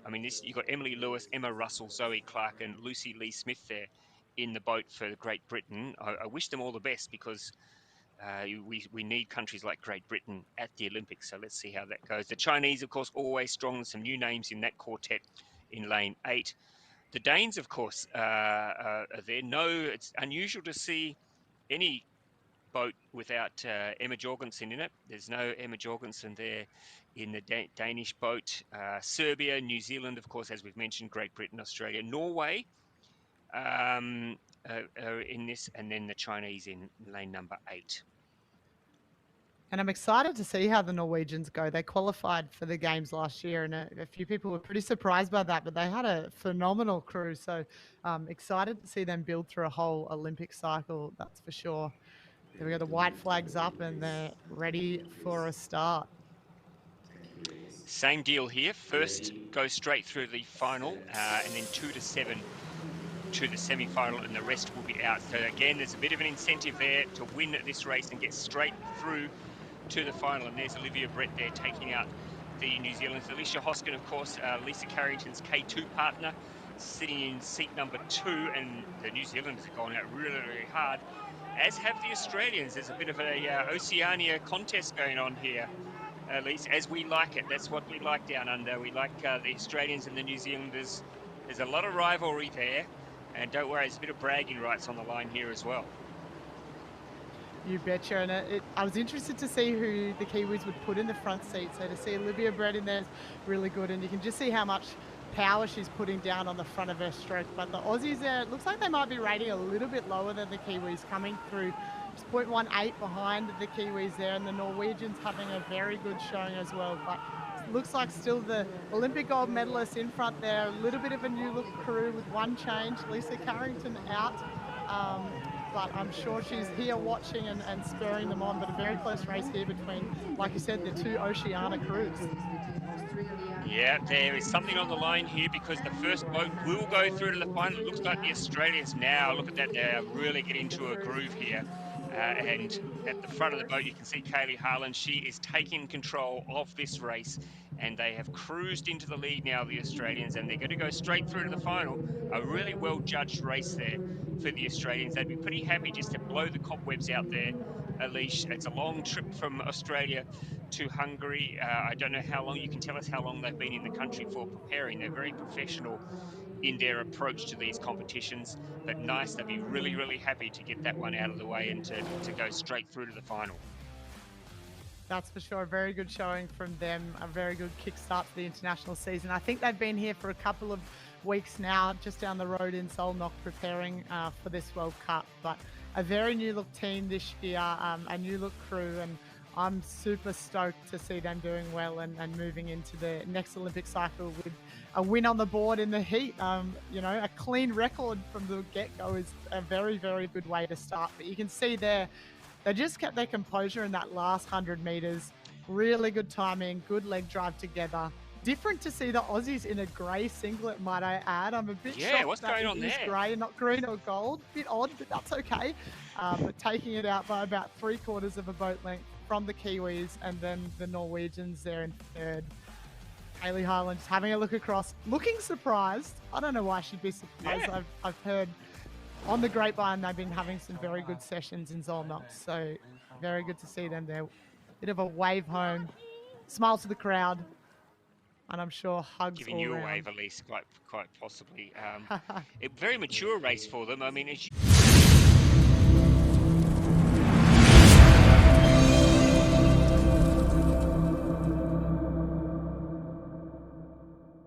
I mean, you've got Emily Lewis, Emma Russell, Zoe Clark, and Lucy Lee Smith there in the boat for Great Britain. I wish them all the best because we need countries like Great Britain at the Olympics. So let's see how that goes. The Chinese, of course, always strong. Some new names in that quartet in lane 8. The Danes, of course, are there. No, it's unusual to see any boat without Emma Jorgensen in it. There's no Emma Jorgensen there in the Danish boat. Serbia, New Zealand, of course, as we've mentioned, Great Britain, Australia, Norway are in this, and then the Chinese in lane number 8. And I'm excited to see how the Norwegians go. They qualified for the games last year, and a few people were pretty surprised by that, but they had a phenomenal crew. So excited to see them build through a whole Olympic cycle, that's for sure. There we go, the white flags up, and they're ready for a start. Same deal here. First goes straight through the final, and then 2 to 7 to the semi-final, and the rest will be out. So again, there's a bit of an incentive there to win this race and get straight through to the final. And there's Olivia Brett there taking out the New Zealanders. Alicia Hoskin, of course, Lisa Carrington's K2 partner, sitting in seat number 2, and the New Zealanders have gone out really, really hard, as have the Australians. There's a bit of a Oceania contest going on here, at least as we like it. That's what we like down under. We like the Australians and the New Zealanders. There's a lot of rivalry there, and don't worry, there's a bit of bragging rights on the line here as well. You betcha. And I was interested to see who the Kiwis would put in the front seat. So to see Olivia Brett in there is really good, and you can just see how much power she's putting down on the front of her stroke. But the Aussies there, it looks like they might be rating a little bit lower than the Kiwis, coming through just 0.18 behind the Kiwis there, and the Norwegians having a very good showing as well. But it looks like still the Olympic gold medalists in front there. A little bit of a new look crew with one change. Lisa Carrington out. But I'm sure she's here watching and spurring them on. But a very close race here between, like you said, the two Oceania crews. Yeah, there is something on the line here because the first boat will go through to the final. It looks like the Australians now, look at that, they're really getting into a groove here. And at the front of the boat, you can see Kaylee Harlan. She is taking control of this race, and they have cruised into the lead now, the Australians, and they're going to go straight through to the final. A really well-judged race there for the Australians. They'd be pretty happy just to blow the cobwebs out there, Alish. It's a long trip from Australia to Hungary. I don't know how long. You can tell us how long they've been in the country for preparing. They're very professional in their approach to these competitions, but nice. They'll be really, really happy to get that one out of the way and to go straight through to the final. That's for sure. A very good showing from them. A very good kickstart for the international season. I think they've been here for a couple of weeks now, just down the road in Solnock, preparing for this World Cup. But a very new look team this year, a new look crew, and I'm super stoked to see them doing well and moving into the next Olympic cycle with a win on the board in the heat. A clean record from the get-go is a very, very good way to start. But you can see there, they just kept their composure in that last 100 meters. Really good timing, good leg drive together. Different to see the Aussies in a grey singlet, might I add. I'm a bit shocked what's that going on it is there? grey and not green or gold. Bit odd, but that's okay. But taking it out by about 3/4 of a boat length from the Kiwis, and then the Norwegians there in third. Kaylee Harlan just having a look across, looking surprised. I don't know why she'd be surprised. Yeah. I've heard on the grapevine they've been having some very good sessions in Zolnok, so very good to see them there. Bit of a wave home, smile to the crowd, and I'm sure hugs Giving all you a around. wave, Elise, quite possibly. A very mature race for them. I mean, as you